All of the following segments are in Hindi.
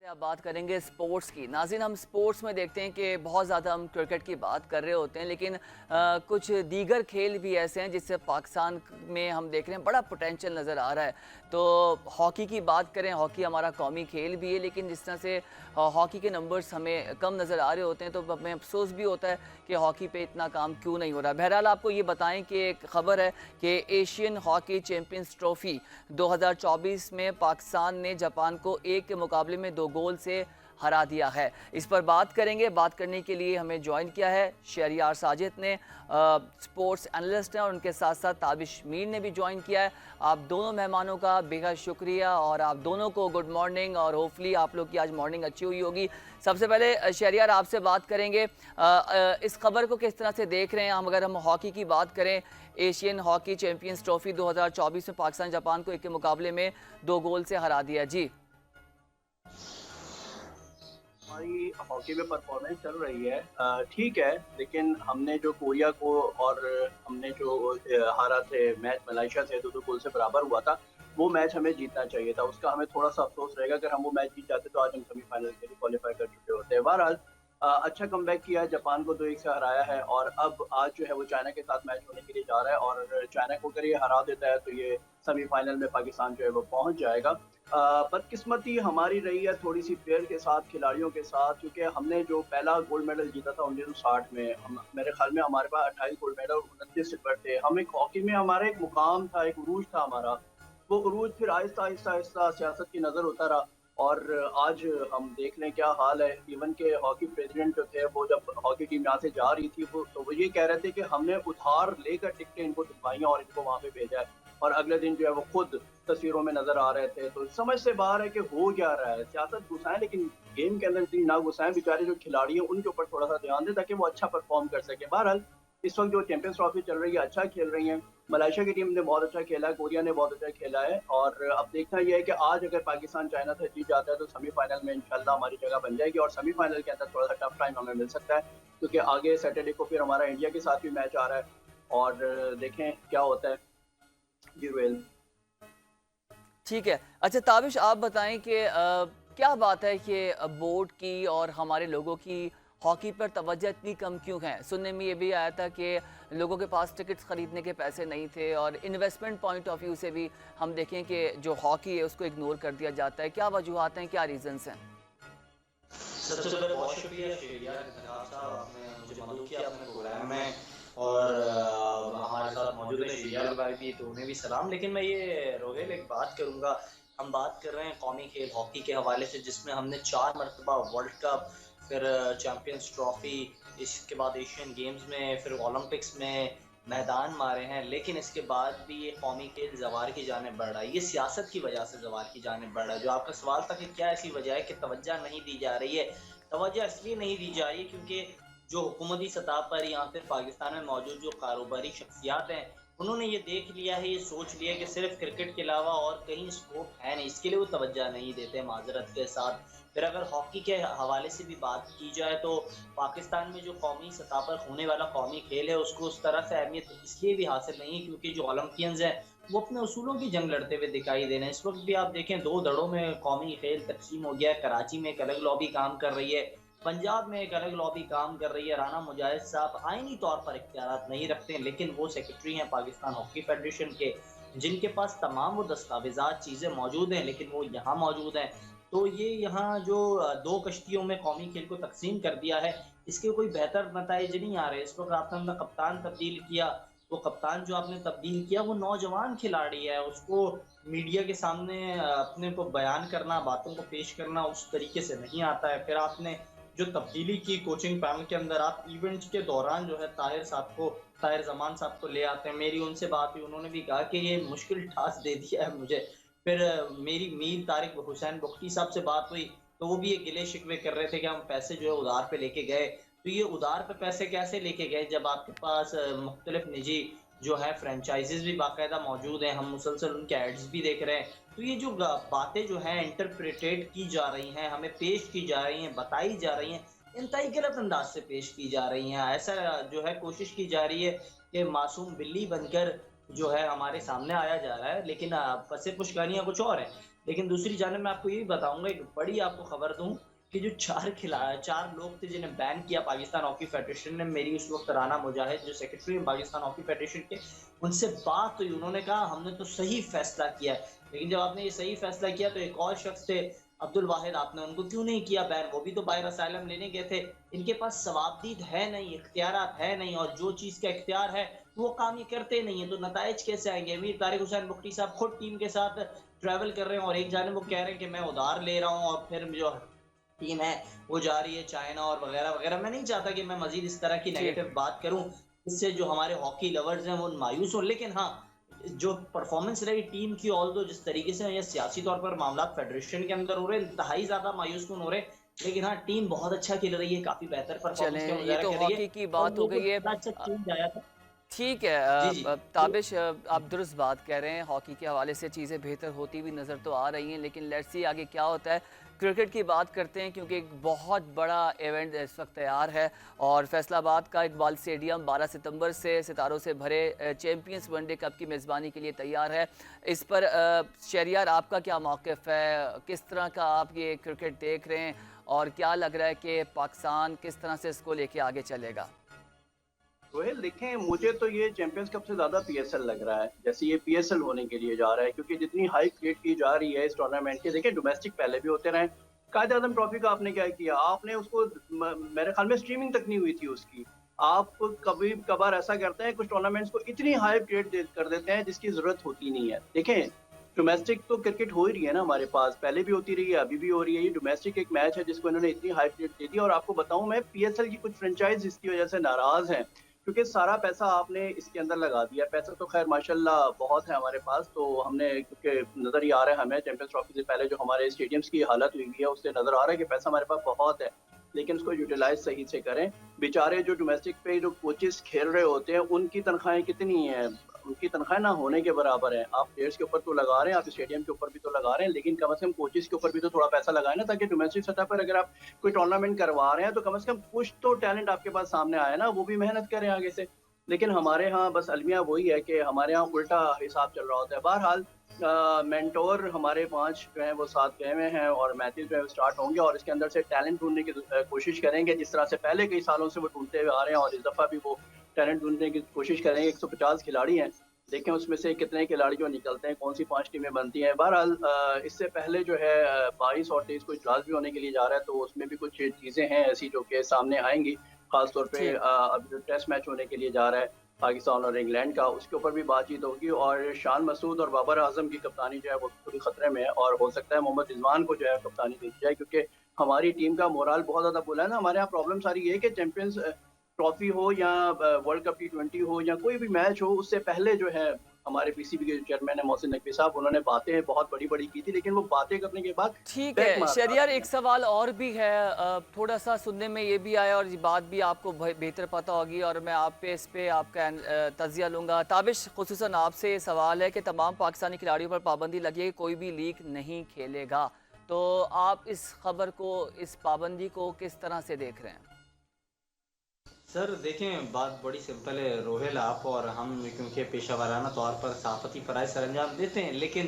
अब बात करेंगे स्पोर्ट्स की। नाज़रीन, हम स्पोर्ट्स में देखते हैं कि बहुत ज़्यादा हम क्रिकेट की बात कर रहे होते हैं, लेकिन कुछ दीगर खेल भी ऐसे हैं जिससे पाकिस्तान में हम देख रहे हैं बड़ा पोटेंशियल नज़र आ रहा है। तो हॉकी की बात करें, हॉकी हमारा कौमी खेल भी है, लेकिन जिस तरह से हॉकी के नंबर्स हमें कम नज़र आ रहे होते हैं तो हमें अफसोस भी होता है कि हॉकी पे इतना काम क्यों नहीं हो रहा। बहरहाल आपको ये बताएं कि एक ख़बर है कि एशियन हॉकी चैम्पियंस ट्रॉफ़ी 2024 में पाकिस्तान ने जापान को 1 के मुकाबले में 2 गोल से हरा दिया है। इस पर बात करेंगे। बात करने के लिए हमें ज्वाइन किया है शहरियार साजिद ने, स्पोर्ट्स एनालिस्ट हैं, और उनके साथ साथ ताबिश मीर ने भी ज्वाइन किया है। आप दोनों मेहमानों का बेहद शुक्रिया और आप दोनों को गुड मॉर्निंग, और होपफुली आप लोग की आज मॉर्निंग अच्छी हुई होगी। सबसे पहले शहरियार आपसे बात करेंगे, इस खबर को किस तरह से देख रहे हैं? अगर हम हॉकी की बात करें, एशियन हॉकी चैम्पियंस ट्रॉफी 2024 में पाकिस्तान जापान को 1 के मुकाबले में 2 गोल से हरा दिया। जी, हमारी हॉकी में परफॉर्मेंस चल रही है, ठीक है, लेकिन हमने जो कोरिया को और हमने जो हारा थे मैच मलेशिया से 2-2 गोल से बराबर हुआ था, वो मैच हमें जीतना चाहिए था। उसका हमें थोड़ा-सा अफ़सोस रहेगा। अगर हम वो मैच जीत जाते तो आज हम सेमीफाइनल के लिए क्वालीफाई कर चुके होते। बहरहाल अच्छा कमबैक किया है, जापान को 2-1 से हराया है और अब आज जो है वो चाइना के साथ मैच होने के लिए जा रहा है और चाइना को अगर ये हरा देता है तो ये सेमीफाइनल में पाकिस्तान जो है वो पहुँच जाएगा। बदकिस्मती हमारी रही है थोड़ी-सी प्लेयर के साथ, खिलाड़ियों के साथ, क्योंकि हमने जो पहला गोल्ड मेडल जीता था 1960 में, मेरे ख्याल में हमारे पास 28 गोल्ड मेडल और 29 सिल्वर थे। हम एक हॉकी में हमारा एक मुकाम था, एक उरूज था हमारा। वो उरूज फिर आहिस्ता-आहिस्ता सियासत की नज़र होता रहा और आज हम देख लें क्या हाल है। इवन के हॉकी प्रेसिडेंट जो थे, वो जब हॉकी टीम यहाँ से जा रही थी, वो ये कह रहे थे कि हमने उधार लेकर टिकटें इनको दिलवाई और इनको वहाँ पे भेजा है, और अगले दिन जो है वो खुद तस्वीरों में नजर आ रहे थे। तो समझ से बाहर है कि हो क्या रहा है। सियासत घुसाएं, लेकिन गेम के अंदर इतनी ना घुसाएं। बेचारे जो खिलाड़ी हैं उनके ऊपर थोड़ा सा ध्यान दें ताकि वो अच्छा परफॉर्म कर सके। बहरहाल इस वक्त जो चैंपियंस ट्रॉफी चल रही है, अच्छा खेल रही है। मलेशिया की टीम ने बहुत अच्छा खेला है, कोरिया ने बहुत अच्छा खेला है, और अब देखना यह है कि आज अगर पाकिस्तान चाइना से जीत जाता है तो सेमीफाइनल में इंशाल्लाह हमारी जगह बन जाएगी, और सेमीफाइनल के अंदर थोड़ा सा टफ टाइम हमें मिल सकता है, क्योंकि आगे सैटरडे को फिर हमारा इंडिया के साथ भी मैच आ रहा है और देखें क्या होता है। जी रुएल। ठीक है। अच्छा ताबिश, आप बताएं कि क्या बात है कि बोर्ड की और हमारे लोगों की हॉकी पर तवज्जो इतनी कम क्यों है? सुनने में ये भी आया था कि लोगों के पास टिकट्स खरीदने के पैसे नहीं थे, और इन्वेस्टमेंट पॉइंट ऑफ व्यू से भी हम देखें कि जो हॉकी है उसको इग्नोर कर दिया जाता है। क्या वजूहात हैं, क्या रीजंस हैं? सबसे पहले बहुत शुक्रिया शेरिया साहब, आपने मुझे मदद किया अपने प्रोग्राम में, और हमारे साथ मौजूद है शेरिया भाई भी, तो उन्हें भी सलाम। लेकिन मैं ये रोहेल एक बात करूँगा, हम बात कर रहे हैं कौमी खेल हॉकी के हवाले से, जिसमें हमने 4 मरतबा वर्ल्ड कप, फिर चैम्पियंस ट्रॉफी, इसके बाद एशियन गेम्स में, फिर ओलंपिक्स में मैदान मारे हैं, लेकिन इसके बाद भी ये कौमी खेल ज़वार की जाने बढ़ रहा है। ये सियासत की वजह से ज़वार की जाने बढ़ रहा है। जो आपका सवाल था कि क्या ऐसी वजह है कि तवज्जो नहीं दी जा रही है, तवज्जो इसलिए नहीं दी जा रही है क्योंकि जो हुकूमती सतह पर या फिर पाकिस्तान में मौजूद जो कारोबारी शख्सियात हैं, उन्होंने ये देख लिया है, ये सोच लिया कि सिर्फ क्रिकेट के अलावा और कहीं स्कोप है नहीं, इसके लिए वो तवज्जो नहीं देते माजरत के साथ। फिर अगर हॉकी के हवाले से भी बात की जाए तो पाकिस्तान में जो कौमी सतह पर होने वाला कौमी खेल है, उसको उस तरह से अहमियत इसलिए भी हासिल नहीं है क्योंकि जो ओलंपियंस हैं वो अपने उसूलों की जंग लड़ते हुए दिखाई दे रहे हैं। इस वक्त भी आप देखें 2 धड़ों में कौमी खेल तकसीम हो गया है। कराची में एक अलग लॉबी काम कर रही है, पंजाब में एक अलग लॉबी काम कर रही है। राना मुजाहिद साहब आईनी तौर पर इख्तियारात नहीं रखते हैं, लेकिन वो सेक्रेटरी हैं पाकिस्तान हॉकी फेडरेशन के, जिनके पास तमाम वो दस्तावेजात चीज़ें मौजूद हैं, लेकिन वो यहाँ मौजूद हैं। तो ये यहाँ जो 2 कश्तियों में कौमी खेल को तकसीम कर दिया है, इसके कोई बेहतर नताइज नहीं आ रहे। इस वक्त आपने अपना कप्तान तब्दील किया, वो कप्तान जो आपने तब्दील किया वो नौजवान खिलाड़ी है, उसको मीडिया के सामने अपने को बयान करना, बातों को पेश करना उस तरीके से नहीं आता है। फिर आपने जो तब्दीली की कोचिंग पैनल के अंदर, आप इवेंट के दौरान जो है ताहिर ज़मान साहब को ले आते हैं। मेरी उनसे बात हुई, उन्होंने भी कहा कि ये मुश्किल टास्क दे दिया है मुझे। फिर मेरी मीर तारिक हुसैन बुख्ती साहब से बात हुई, तो वो भी ये गिले शिकवे कर रहे थे कि हम पैसे जो है उधार पे लेके गए। तो ये उधार पे पैसे कैसे लेके गए जब आपके पास मुख्तलिफ निजी जो है फ्रेंचाइजीज भी बाकायदा मौजूद हैं, हम मुसलसल उनके एड्स भी देख रहे हैं। तो ये जो बातें जो हैं इंटरप्रिटेट की जा रही हैं, हमें पेश की जा रही हैं, बताई जा रही हैं, इंतहाई गलत अंदाज से पेश की जा रही हैं। ऐसा जो है कोशिश की जा रही है कि मासूम बिल्ली बनकर जो है हमारे सामने आया जा रहा है, लेकिन फंसे पुशकारियाँ कुछ और हैं। लेकिन दूसरी जानिब मैं आपको ये भी बताऊंगा, एक बड़ी आपको खबर दूं कि जो चार लोग थे जिन्हें बैन किया पाकिस्तान हॉकी फेडरेशन ने, मेरी उस वक्त राना मुजाहिद जो सेक्रेटरी हैं पाकिस्तान हॉकी फेडरेशन के, उनसे बात हुई। उन्होंने कहा हमने तो सही फैसला किया है। लेकिन जब आपने ये सही फैसला किया तो एक और शख्स थे अब्दुल वाहिद, आपने उनको क्यों नहीं किया बैन? वो भी तो बाहर असाइलम लेने गए थे। इनके पास सवाबदीद है नहीं, इख्तियारात है नहीं, और जो चीज़ का इख्तियार है वो काम ये करते नहीं है, तो नताइज कैसे आएंगे? अमीर तारिक हुसैन बुख्ती साहब खुद टीम के साथ ट्रैवल कर रहे हैं और एक जानिब वो कह रहे हैं कि मैं उधार ले रहा हूँ, और फिर जो टीम है वो जा रही है चाइना और वगैरह वगैरह। मैं नहीं चाहता कि मैं मजीद इस तरह की जी। नेगेटिव बात करूं, इससे जो हमारे हॉकी लवर्स हैं वो मायूस हो। लेकिन हाँ, जो परफॉर्मेंस रही टीम की, ऑल दो जिस तरीके से ये सियासी तौर पर मामला फेडरेशन के अंदर हो रहे हैं, इंतहाई ज्यादा मायूस कौन हो रहे हैं। लेकिन हाँ, टीम बहुत अच्छा खेल रही है, काफी बेहतर परफॉर्मेंस का चलें, ये मुजाहरा तो कर रही है, हॉकी की और बात हो ये जो गई है। बड़ा अच्छा चेंज आया था। ठीक है। जी जी। ताबिश, आप दुरुस्त बात कह रहे हैं, हॉकी के हवाले से चीज़ें बेहतर होती हुई नज़र तो आ रही हैं, लेकिन लेट्स सी आगे क्या होता है। क्रिकेट की बात करते हैं क्योंकि एक बहुत बड़ा इवेंट इस वक्त तैयार है और फैसलाबाद का इकबाल स्टेडियम 12 सितंबर से सितारों से भरे चैम्पियंस वनडे कप की मेज़बानी के लिए तैयार है। इस पर शहरियार, आपका क्या मौक़िफ़ है? किस तरह का आप ये क्रिकेट देख रहे हैं और क्या लग रहा है कि पाकिस्तान किस तरह से इसको लेके आगे चलेगा? रोहित, देखें, मुझे तो ये चैंपियंस कप से ज़्यादा पीएसएल लग रहा है। जैसे ये पीएसएल होने के लिए जा रहा है, क्योंकि जितनी हाइप क्रिएट की जा रही है इस टूर्नामेंट की। देखिए, डोमेस्टिक पहले भी होते रहे। कायदे आज़म ट्रॉफी का आपने क्या किया? आपने उसको मेरे ख्याल में स्ट्रीमिंग तक नहीं हुई थी उसकी। आप कभी कभार ऐसा करते हैं, कुछ टूर्नामेंट्स को इतनी हाइप क्रिएट कर देते हैं जिसकी ज़रूरत होती नहीं है। देखें, डोमेस्टिक तो क्रिकेट हो ही रही है ना हमारे पास, पहले भी होती रही है, अभी भी हो रही है। ये डोमेस्टिक एक मैच है जिसको इन्होंने इतनी हाइप क्रिएट दे दी। और आपको बताऊं, मैं पीएसएल की कुछ फ्रेंचाइज इसकी वजह से नाराज हैं, क्योंकि सारा पैसा आपने इसके अंदर लगा दिया। पैसा तो खैर माशाल्लाह बहुत है हमारे पास, तो हमने, क्योंकि नज़र ही आ रहा है हमें चैंपियंस ट्रॉफी से पहले जो हमारे स्टेडियम्स की हालत हुई है उससे नज़र आ रहा है कि पैसा हमारे पास बहुत है, लेकिन उसको यूटिलाइज सही से करें। बेचारे जो डोमेस्टिक पे जो कोचेस खेल रहे होते हैं उनकी तनख्वाहें कितनी हैं? उनकी तनख्वाहें ना होने के बराबर है। आप प्लेयर्स के ऊपर तो लगा रहे हैं, आप स्टेडियम के ऊपर भी तो लगा रहे हैं, लेकिन कम से कम कोचेस के ऊपर भी तो थोड़ा पैसा लगाएं ना, ताकि डोमेस्टिक सतह पर अगर आप कोई टूर्नामेंट करवा रहे हैं तो कम से कम कुछ तो टैलेंट आपके पास सामने आए ना, वो भी मेहनत करें आगे से। लेकिन हमारे यहाँ बस अलमिया वही है कि हमारे यहाँ उल्टा हिसाब चल रहा होता है। बहरहाल, मेंटोर हमारे 5 जो हैं वो 7 गए हुए हैं और मैचेस जो है वो स्टार्ट होंगे और इसके अंदर से टैलेंट ढूंढने की कोशिश करेंगे, जिस तरह से पहले कई सालों से वो ढूंढते हुए आ रहे हैं, और इस दफ़ा भी वो टैलेंट ढूंढने की कोशिश करेंगे। 150 खिलाड़ी हैं, देखें उसमें से कितने खिलाड़ी जो निकलते हैं, कौन सी 5 टीमें बनती हैं। बहरहाल, इससे पहले जो है 22 और 23 को इजलास भी होने के लिए जा रहा है, तो उसमें भी कुछ चीज़ें हैं ऐसी जो कि सामने आएंगी। खासतौर पे जी। अभी जो टेस्ट मैच होने के लिए जा रहा है पाकिस्तान और इंग्लैंड का, उसके ऊपर भी बातचीत होगी। और शान मसूद और बाबर आजम की कप्तानी जो है वो थोड़ी खतरे में है, और हो सकता है मोहम्मद रिजवान को जो है कप्तानी दी जाए, क्योंकि हमारी टीम का मोराल बहुत ज़्यादा बुला है ना। हमारे यहाँ प्रॉब्लम सारी ये है कि चैंपियंस ट्रॉफी हो या वर्ल्ड कप T20 हो या कोई भी मैच हो, उससे पहले जो है हमारे पीसीबी के चेयरमैन है मोहसिन नकवी साहब, उन्होंने बातें बहुत बड़ी-बड़ी की थी, लेकिन वो बातें करने के बाद ठीक बैक है मार शहरियार, खाते एक हैं। सवाल और भी है। थोड़ा-सा सुनने में ये भी आया और ये बात भी आपको बेहतर पता होगी और मैं आप पे इस पे आपका तज़िया लूँगा। ताबिश, ख़ुसूसन आपसे ये सवाल है कि तमाम पाकिस्तानी खिलाड़ियों पर पाबंदी लगी है, कोई भी लीग नहीं खेलेगा। तो आप इस खबर को, इस पाबंदी को किस तरह से देख रहे हैं? सर देखें, बात बड़ी सिंपल है रोहेल, आप और हम क्योंकि पेशा वाराना तौर पर सहाफ़ती फ़राइज़ सरअंजाम देते हैं, लेकिन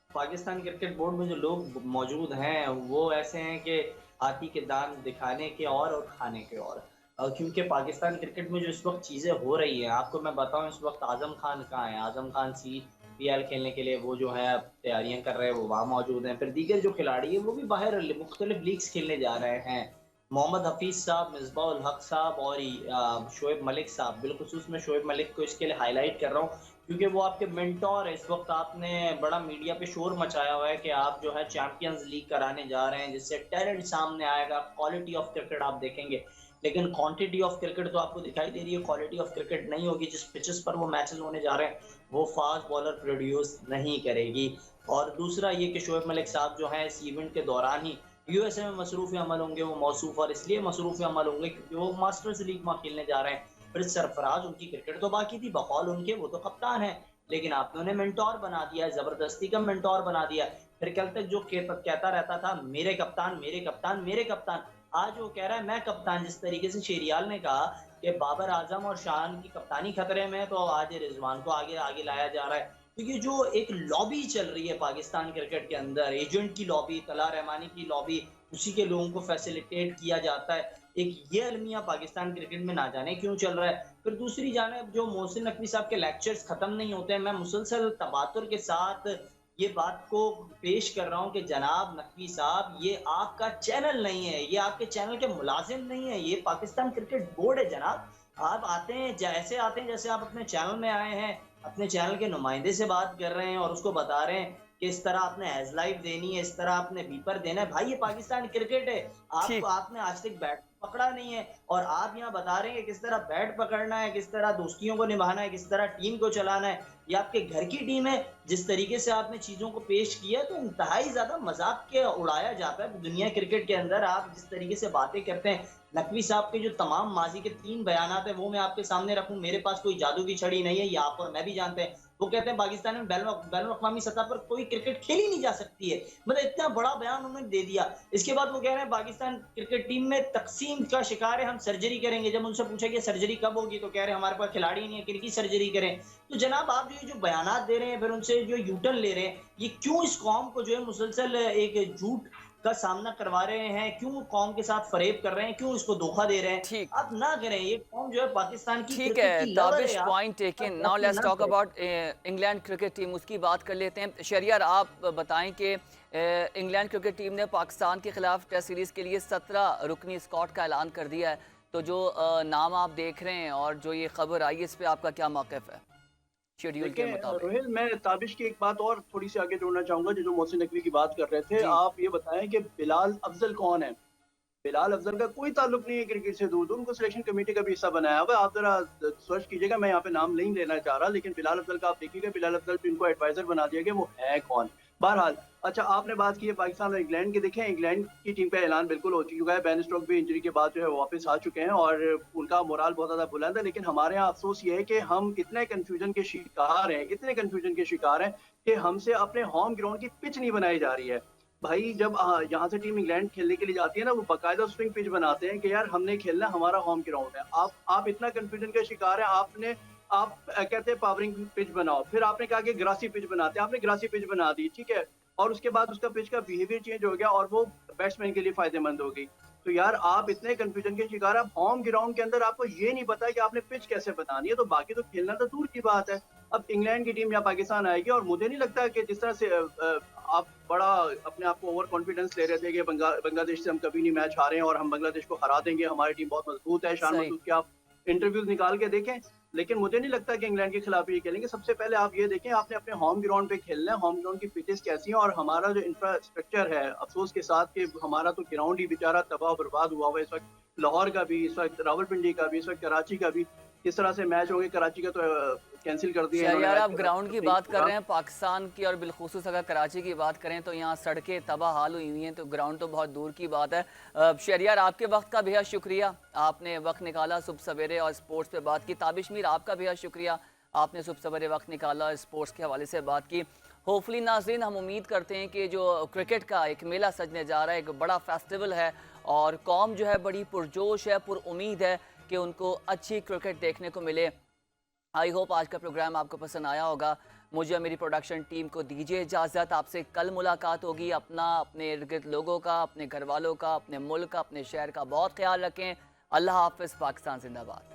पाकिस्तान क्रिकेट बोर्ड में जो लोग मौजूद हैं वो ऐसे हैं कि हाथी के दांत दिखाने के और खाने के और। क्योंकि पाकिस्तान क्रिकेट में जो इस वक्त चीज़ें हो रही हैं, आपको मैं बताऊं, इस वक्त आज़म खान कहाँ है? आज़म खान CPL खेलने के लिए वो जो है तैयारियां कर रहे हैं, वो वहाँ मौजूद हैं। फिर दीगर जो खिलाड़ी हैं वो भी बाहर मुख्तलिफ लीग्स खेलने जा रहे हैं। मोहम्मद हफीज़ साहब, मिसबाह उल हक साहब और शोएब मलिक साहब, बिलखुसूस मैं शोएब मलिक को इसके लिए हाईलाइट कर रहा हूँ क्योंकि वो आपके मेंटोर है। इस वक्त आपने बड़ा मीडिया पे शोर मचाया हुआ है कि आप जो है चैंपियंस लीग कराने जा रहे हैं, जिससे टैलेंट सामने आएगा, क्वालिटी ऑफ क्रिकेट आप देखेंगे। लेकिन क्वांटिटी ऑफ क्रिकेट तो आपको दिखाई दे रही है, क्वालिटी ऑफ क्रिकेट नहीं होगी। जिस पिचेस पर वो मैचेस होने जा रहे हैं वो फास्ट बॉलर प्रोड्यूस नहीं करेगी। और दूसरा ये कि शोएब मलिक साहब जो है इस इवेंट के दौरान ही यूएसए में मसरूफ़ अमल होंगे। वो मौसूफ और इसलिए मसरूफ़ अमल होंगे क्योंकि वो मास्टर्स लीग में खेलने जा रहे हैं। फिर सरफराज, उनकी क्रिकेट तो बाकी थी, बकौल उनके वो तो कप्तान है, लेकिन आपने उन्हें मेंटोर बना दिया, ज़बरदस्ती का मेंटोर बना दिया। फिर कल तक जो कहता रहता था मेरे कप्तान मेरे कप्तान मेरे कप्तान, आज वो कह रहा है मैं कप्तान। जिस तरीके से शेरियाल ने कहा कि बाबर आजम और शान की कप्तानी खतरे में है, तो आज रिजवान को आगे आगे लाया जा रहा है। तो ये जो एक लॉबी चल रही है पाकिस्तान क्रिकेट के अंदर, एजेंट की लॉबी, तला रहमानी की लॉबी, उसी के लोगों को फैसिलिटेट किया जाता है। एक ये अलमिया पाकिस्तान क्रिकेट में ना जाने क्यों चल रहा है। फिर दूसरी जानिब जो मोहसिन नकवी साहब के लेक्चर्स खत्म नहीं होते हैं, मैं मुसलसल तबातुर के साथ ये बात को पेश कर रहा हूँ कि जनाब नकवी साहब, ये आपका चैनल नहीं है, ये आपके चैनल के मुलाजिम नहीं है, ये पाकिस्तान क्रिकेट बोर्ड है जनाब। आप आते हैं जैसे आते हैं जैसे आप अपने चैनल में आए हैं, अपने चैनल के नुमाइंदे से बात कर रहे हैं और उसको बता रहे हैं कि इस तरह आपने एज लाइव देनी है, इस तरह आपने बीपर देना है। भाई ये पाकिस्तान क्रिकेट है, आपको ठीक। आपने आज तक बैट पकड़ा नहीं है और आप यहाँ बता रहे हैं कि किस तरह बैट पकड़ना है, किस तरह दोस्तियों को निभाना है, किस तरह टीम को चलाना है। ये आपके घर की टीम है। जिस तरीके से आपने चीजों को पेश किया तो इंतहाई ज्यादा मजाक के उड़ाया जाता है दुनिया क्रिकेट के अंदर। आप जिस तरीके से बातें करते हैं, नकवी साहब के जो तमाम माजी के 3 बयानात है वो मैं आपके सामने रखूं, मेरे पास कोई जादू की छड़ी नहीं है, ये आप और मैं भी जानते हैं। वो कहते हैं पाकिस्तान में बैनुल-अक़वामी सतह पर कोई क्रिकेट खेली नहीं जा सकती है। मतलब इतना बड़ा बयान उन्होंने दे दिया। इसके बाद वो कह रहे हैं पाकिस्तान क्रिकेट टीम में तकसीम का शिकार है, हम सर्जरी करेंगे। जब उनसे पूछा कि सर्जरी कब होगी तो कह रहे हैं हमारे पास खिलाड़ी नहीं है, किनकी सर्जरी करें। तो जनाब आप जो बयानात दे रहे हैं, फिर उनसे जो यू टर्न ले रहे हैं, ये क्यों इस कौम को जो है मुसलसल एक झूठ का सामना करवा रहे हैं, क्यों कौम के साथ फरेब कर रहे हैं, क्यों इसको धोखा दे रहे हैं। ठीक। आप ना करें, ये कौम जो है पाकिस्तान की ठीक क्रिकेट है की लवर ताबिश, है। आप पॉइंट टेकन। नाउ ऐसे लेट्स ना टॉक करें। अबाउट इंग्लैंड क्रिकेट टीम, उसकी बात कर लेते हैं। शहरियार आप बताएं कि इंग्लैंड क्रिकेट टीम ने पाकिस्तान के खिलाफ टेस्ट सीरीज के लिए 17 रुकनी स्क्वाड का ऐलान कर दिया है। तो जो नाम आप देख रहे हैं और जो ये खबर आई है, इस पे आपका क्या मौक़िफ़ है शेड्यूल के देखिए मुताबिक? रोहिल, मैं ताबिश की एक बात और थोड़ी सी आगे जोड़ना चाहूंगा, जो मोहसिन नकवी की बात कर रहे थे। जी। आप ये बताएं कि बिलाल अफजल कौन है। बिलाल अफजल का कोई ताल्लुक नहीं है क्रिकेट से, दूर दूर। उनको सिलेक्शन कमेटी का भी हिस्सा बनाया हुआ है। आप जरा सर्च कीजिएगा, मैं यहाँ पे नाम नहीं लेना चाह रहा, लेकिन बिलाल अफजल का आप देखिएगा, बिलाल अफजल पे इनको एडवाइजर बना दिया गया, वो है कौन। बहरहाल, अच्छा आपने बात की है पाकिस्तान और इंग्लैंड की। देखें, इंग्लैंड की टीम का ऐलान बिल्कुल हो चुका है। बेन स्टोक्स भी इंजरी के बाद जो है वापस आ चुके हैं और उनका मोराल बहुत ज़्यादा बुलंद है। लेकिन हमारे यहाँ अफसोस ये है कि हम इतने कन्फ्यूजन के शिकार हैं, इतने कन्फ्यूजन के शिकार हैं कि हमसे अपने होम ग्राउंड की पिच नहीं बनाई जा रही है। भाई जब यहाँ से टीम इंग्लैंड खेलने के लिए जाती है ना, वो बाकायदा स्विंग पिच बनाते हैं कि यार हमने खेलना, हमारा होम ग्राउंड है। आप इतना कंफ्यूजन के शिकार हैं। आप कहते हैं पावरिंग पिच बनाओ, फिर आपने कहा कि ग्रासी पिच बनाते हैं, आपने ग्रासी पिच बना दी, ठीक है। और उसके बाद उसका पिच का बिहेवियर चेंज हो गया और वो बैट्समैन के लिए फायदेमंद हो गई। तो यार आप इतने कंफ्यूजन के शिकार, आप होम ग्राउंड के अंदर आपको ये नहीं पता कि आपने पिच कैसे बनानी है, तो बाकी तो खेलना तो दूर की बात है। अब इंग्लैंड की टीम या पाकिस्तान आएगी और मुझे नहीं लगता कि जिस तरह से आप बड़ा अपने आप को ओवर कॉन्फिडेंस ले रहे थे कि बांग्लादेश से हम कभी नहीं मैच हारे हैं और हम बांग्लादेश को हरा देंगे, हमारी टीम बहुत मजबूत है, शान सही। महसूस के आप इंटरव्यूज निकाल के देखें। लेकिन मुझे नहीं लगता कि इंग्लैंड के खिलाफ ये खेलेंगे। सबसे पहले आप ये देखें, आपने अपने होम ग्राउंड पे खेलना है, होम ग्राउंड की पिचेस कैसी हैं और हमारा जो इंफ्रास्ट्रक्चर है, अफसोस के साथ कि हमारा तो ग्राउंड ही बेचारा तबाह बर्बाद हुआ हुआ है इस वक्त। लाहौर का भी इस वक्त, रावलपिंडी का भी इस वक्त, कराची का भी किस तरह से मैच होंगे। कराची का तो कैंसिल कर दिया इन्होंने। शहरियार आप ग्राउंड की बात कर रहे हैं पाकिस्तान की, और बिलखुसूस अगर कराची की बात करें तो यहाँ सड़कें तबाह हाल हुई हुई हैं, तो ग्राउंड तो बहुत दूर की बात है। शहरियार आपके वक्त का बेहद शुक्रिया, आपने वक्त निकाला सुबह सवेरे और स्पोर्ट्स पे बात की। ताबिश मीर आपका बेहद शुक्रिया, आपने सुबह सवेरे वक्त निकाला और स्पोर्ट्स के हवाले से बात की। होपफुली नाज़रीन, हम उम्मीद करते हैं कि जो क्रिकेट का एक मेला सजने जा रहा है, एक बड़ा फेस्टिवल है और कौम जो है बड़ी पुरजोश है, पुरुम्मीद है कि उनको अच्छी क्रिकेट देखने को मिले। आई होप आज का प्रोग्राम आपको पसंद आया होगा। मुझे मेरी प्रोडक्शन टीम को दीजिए इजाज़त। आपसे कल मुलाकात होगी। अपना, अपने इर्द गिर्द लोगों का, अपने घर वालों का, अपने मुल्क का, अपने शहर का बहुत ख्याल रखें। अल्लाह हाफ़िज़। पाकिस्तान जिंदाबाद।